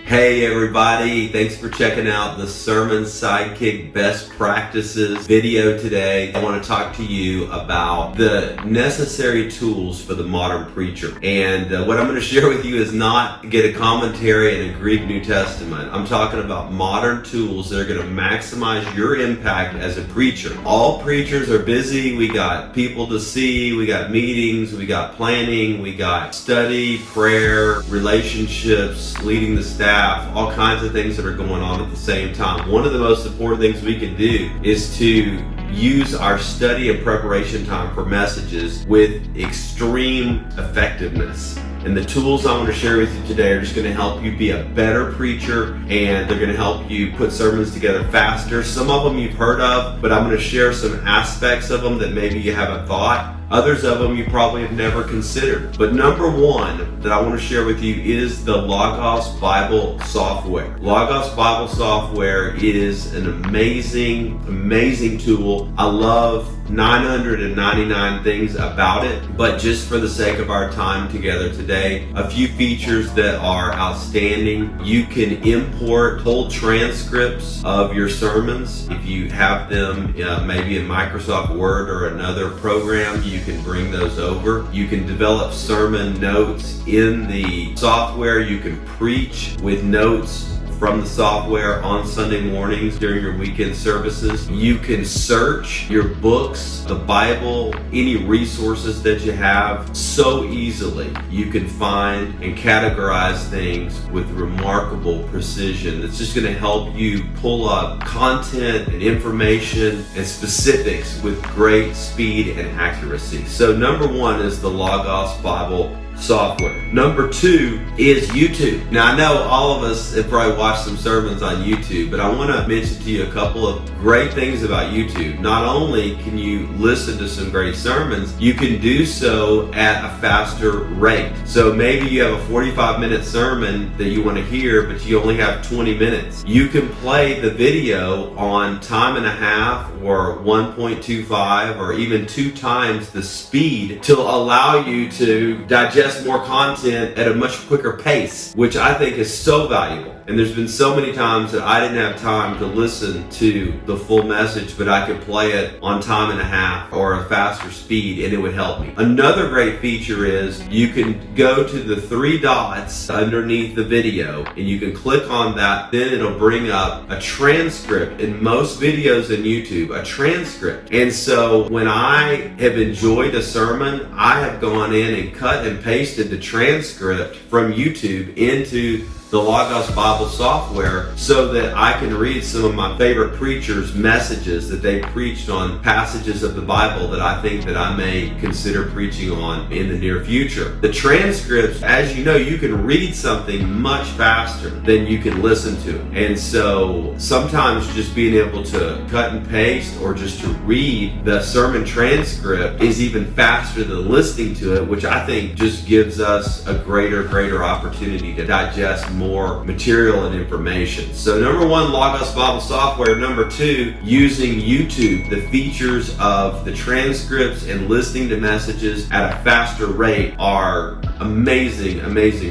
Hey everybody, thanks for checking out the Sermon Sidekick Best Practices video today. I want to talk to you about the necessary tools for the modern preacher. And what I'm going to share with you is not get a commentary in a Greek New Testament. I'm talking about modern tools that are going to maximize your impact as a preacher. All preachers are busy. We got people to see, we got meetings, we got planning, we got study, prayer, relationships, leading the staff, all kinds of things that are going on at the same time. One of the most important things we can do is to use our study and preparation time for messages with extreme effectiveness. And the tools I want to share with you today are just going to help you be a better preacher, and they're going to help you put sermons together faster. Some of them you've heard of, but I'm going to share some aspects of them that maybe you haven't thought. Others of them you probably have never considered. But number one that I want to share with you is the Logos Bible software. Logos Bible software is an amazing tool. I love 999 things about it, but just for the sake of our time together today, a few features that are outstanding. You can import whole transcripts of your sermons. If you have them maybe in Microsoft Word or another program, you can bring those over. You can develop sermon notes in the software. You can preach with notes from the software on Sunday mornings during your weekend services. You can search your books, the Bible, any resources that you have so easily. You can find and categorize things with remarkable precision. It's just going to help you pull up content and information and specifics with great speed and accuracy. So number one is the Logos Bible software. Number two is YouTube. Now I know all of us have probably watched some sermons on YouTube, but I want to mention to you a couple of great things about YouTube. Not only can you listen to some great sermons, you can do so at a faster rate. So maybe you have a 45-minute sermon that you want to hear, but you only have 20 minutes. You can play the video on time and a half or 1.25 or even 2 times the speed to allow you to digest more content at a much quicker pace, which I think is so valuable. And there's been so many times that I didn't have time to listen to the full message, but I could play it on time and a half or a faster speed and it would help me. Another great feature is you can go to the 3 dots underneath the video and you can click on that. Then it'll bring up a transcript. In most videos in YouTube, a transcript. And so when I have enjoyed a sermon, I have gone in and cut and pasted the transcript from YouTube into the Logos Bible software so that I can read some of my favorite preachers' messages that they preached on passages of the Bible that I think that I may consider preaching on in the near future. The transcripts, as you know, you can read something much faster than you can listen to it. And so sometimes just being able to cut and paste or just to read the sermon transcript is even faster than listening to it, which I think just gives us a greater opportunity to digest more material and information. So number one, Logos Bible software. Number two, using YouTube, the features of the transcripts and listening to messages at a faster rate are amazing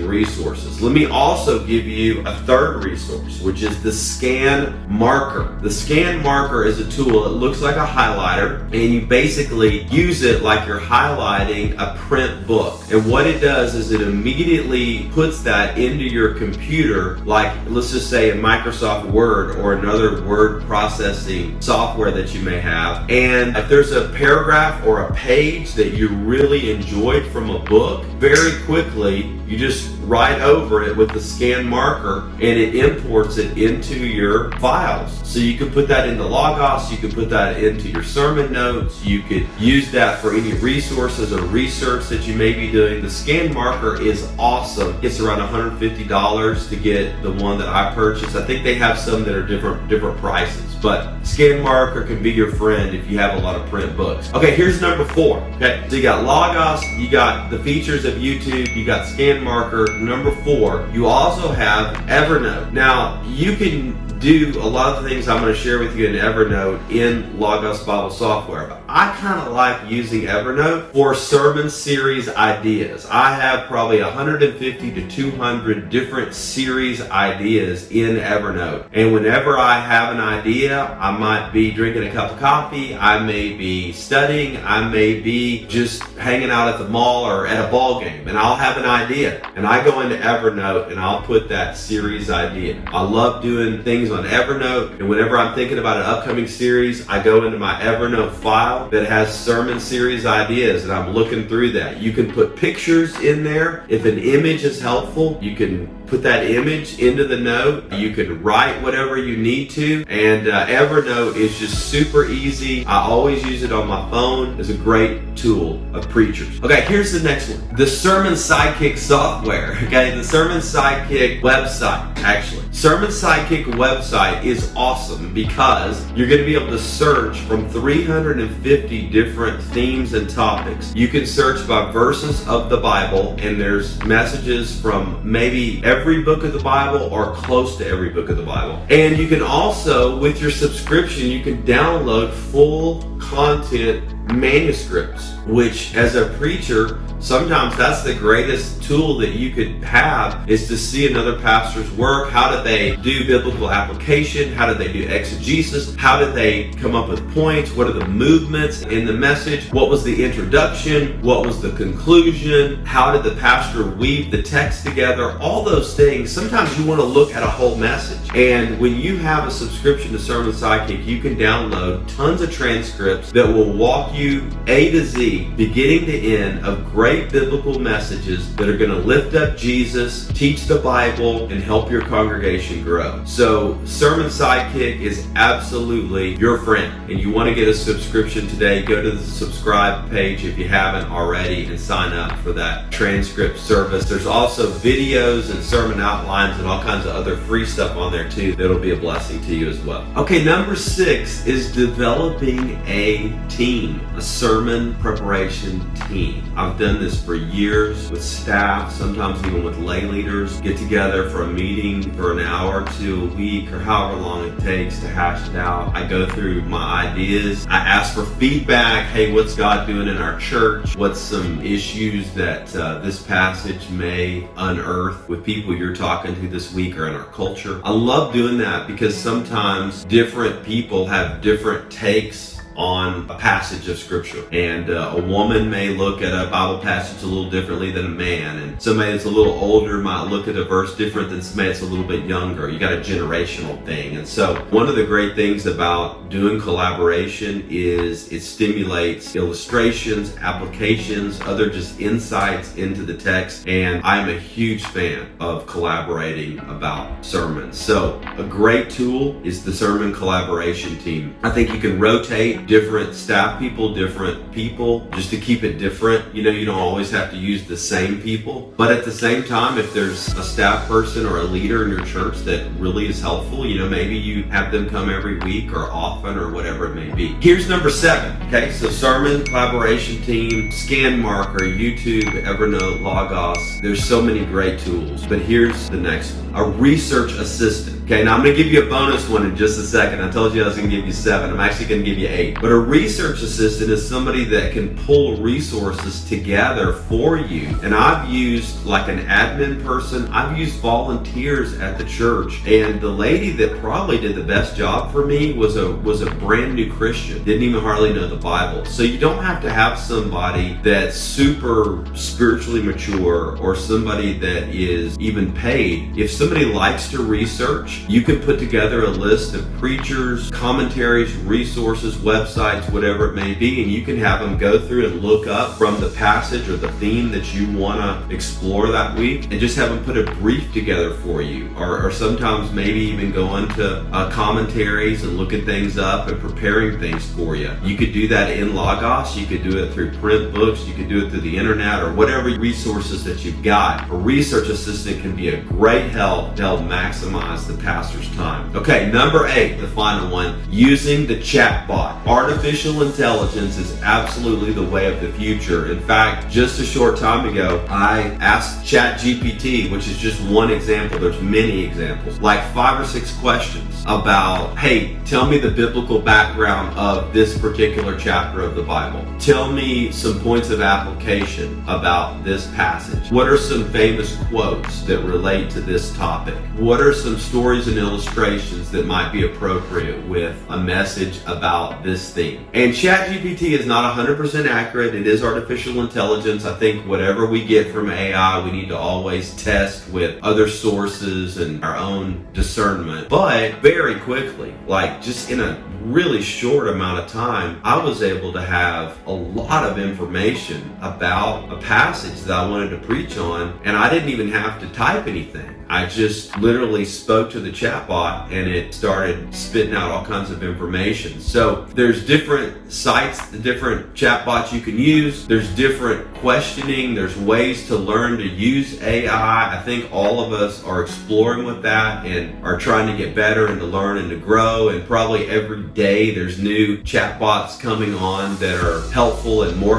resources. Let me also give you a third resource, which is the Scan Marker. The Scan Marker is a tool. It looks like a highlighter, and you basically use it like you're highlighting a print book. And what it does is it immediately puts that into your computer, like let's just say in Microsoft Word or another word processing software that you may have. And if there's a paragraph or a page that you really enjoyed from a book, very quickly you just write over it with the Scan Marker and it imports it into your files. So you can put that into Logos, you can put that into your sermon notes, you could use that for any resources or research that you may be doing. The Scan Marker is awesome. It's around $150 to get the one that I purchased. I think they have some that are different prices, but Scan Marker can be your friend if you have a lot of print books. Okay, here's number 4. Okay, so you got Logos, you got the features of YouTube, you got Scan Marker, number 4, you also have Evernote. Now, you can do a lot of the things I'm going to share with you in Evernote in Logos Bible software, but I kind of like using Evernote for sermon series ideas. I have probably 150 to 200 different series ideas in Evernote, and whenever I have an idea, I might be drinking a cup of coffee, I may be studying, I may be just hanging out at the mall or at a ball game, and I'll have an idea, and I go into Evernote and I'll put that series idea. I love doing things on Evernote, and whenever I'm thinking about an upcoming series, I go into my Evernote file that has sermon series ideas, and I'm looking through that. You can put pictures in there. If an image is helpful, you can put that image into the note. You can write whatever you need to, and Evernote is just super easy. I always use it on my phone. It's a great tool of preachers. Okay, here's the next one. The Sermon Sidekick software. Okay, the Sermon Sidekick website, actually. Sermon Sidekick website is awesome because you're going to be able to search from 350 different themes and topics. You can search by verses of the Bible, and there's messages from maybe every book of the Bible or close to every book of the Bible. And you can also, with your subscription, you can download full content manuscripts, which as a preacher, sometimes that's the greatest tool that you could have, is to see another pastor's work. How did they do biblical application? How did they do exegesis? How did they come up with points? What are the movements in the message? What was the introduction? What was the conclusion? How did the pastor weave the text together? All those things. Sometimes you want to look at a whole message. And when you have a subscription to Sermon Sidekick, you can download tons of transcripts that will walk you A to Z, beginning to end, of great biblical messages that are going to lift up Jesus, teach the Bible, and help your congregation grow. So Sermon Sidekick is absolutely your friend, and you want to get a subscription today. Go to the subscribe page if you haven't already and sign up for that transcript service. There's also videos and sermon outlines and all kinds of other free stuff on there too that'll be a blessing to you as well. Okay, number 6 is developing a team, a sermon preparation team. I've done this for years with staff, sometimes even with lay leaders. Get together for a meeting for an hour or 2 a week or however long it takes to hash it out. I go through my ideas. I ask for feedback. Hey, what's God doing in our church? What's some issues that this passage may unearth with people you're talking to this week or in our culture? I love doing that because sometimes different people have different takes on a passage of scripture, and a woman may look at a Bible passage a little differently than a man, and somebody that's a little older might look at a verse different than somebody that's a little bit younger. You got a generational thing. And so one of the great things about doing collaboration is it stimulates illustrations, applications, other just insights into the text, and I'm a huge fan of collaborating about sermons. So a great tool is the sermon collaboration team. I think you can rotate different staff people, different people, just to keep it different. You know, you don't always have to use the same people, but at the same time, if there's a staff person or a leader in your church that really is helpful, you know, maybe you have them come every week or often or whatever it may be. Here's number 7. Okay, so sermon collaboration team, ScanMarker, YouTube, Evernote, Logos. There's so many great tools, but here's the next one: a research assistant. Okay, now I'm going to give you a bonus one in just a second. I told you I was going to give you 7. I'm actually going to give you 8. But a research assistant is somebody that can pull resources together for you. And I've used like an admin person. I've used volunteers at the church. And the lady that probably did the best job for me was a brand new Christian. Didn't even hardly know the Bible. So you don't have to have somebody that's super spiritually mature or somebody that is even paid. If somebody likes to research, you can put together a list of preachers, commentaries, resources, websites, whatever it may be, and you can have them go through and look up from the passage or the theme that you want to explore that week, and just have them put a brief together for you, or sometimes maybe even go into commentaries and looking things up and preparing things for you. You could do that in Logos, you could do it through print books, you could do it through the internet, or whatever resources that you've got. A research assistant can be a great help to help maximize the pastor's time. Okay, number 8, the final one, using the chat bot. artificial intelligence is absolutely the way of the future. In fact, just a short time ago, I asked ChatGPT, which is just one example, there's many examples, like 5 or 6 questions about, hey, tell me the biblical background of this particular chapter of the Bible. Tell me some points of application about this passage. What are some famous quotes that relate to this topic? What are some stories and illustrations that might be appropriate with a message about this theme? And ChatGPT is not 100% accurate. It is artificial intelligence. I think whatever we get from AI, we need to always test with other sources and our own discernment. But very quickly, like just in a really short amount of time, I was able to have a lot of information about a passage that I wanted to preach on, and I didn't even have to type anything. I just literally spoke to the chatbot and it started spitting out all kinds of information. So there's different sites, the different chatbots you can use. There's different questioning. There's ways to learn to use AI. I think all of us are exploring with that and are trying to get better and to learn and to grow. And probably every day there's new chatbots coming on that are helpful and more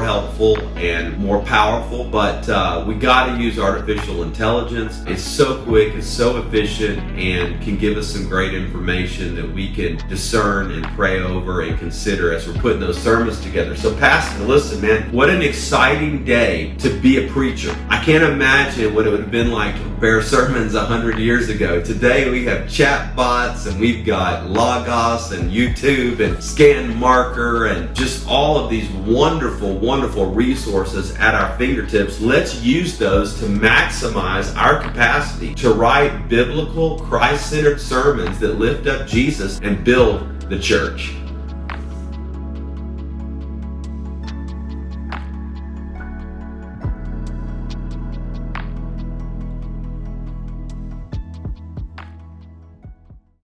powerful. But we got to use artificial intelligence. It's so quick. It's so efficient and can give us some great information that we can discern and pray over and consider as we're putting those sermons together. So Pastor, listen, man, what an exciting day to be a preacher. I can't imagine what it would have been like to prepare sermons 100 years ago. Today we have chat bots and we've got Logos and YouTube and Scan Marker and just all of these wonderful, wonderful resources at our fingertips. Let's use those to maximize our capacity to write biblical, Christ-centered sermons that lift up Jesus and build the church.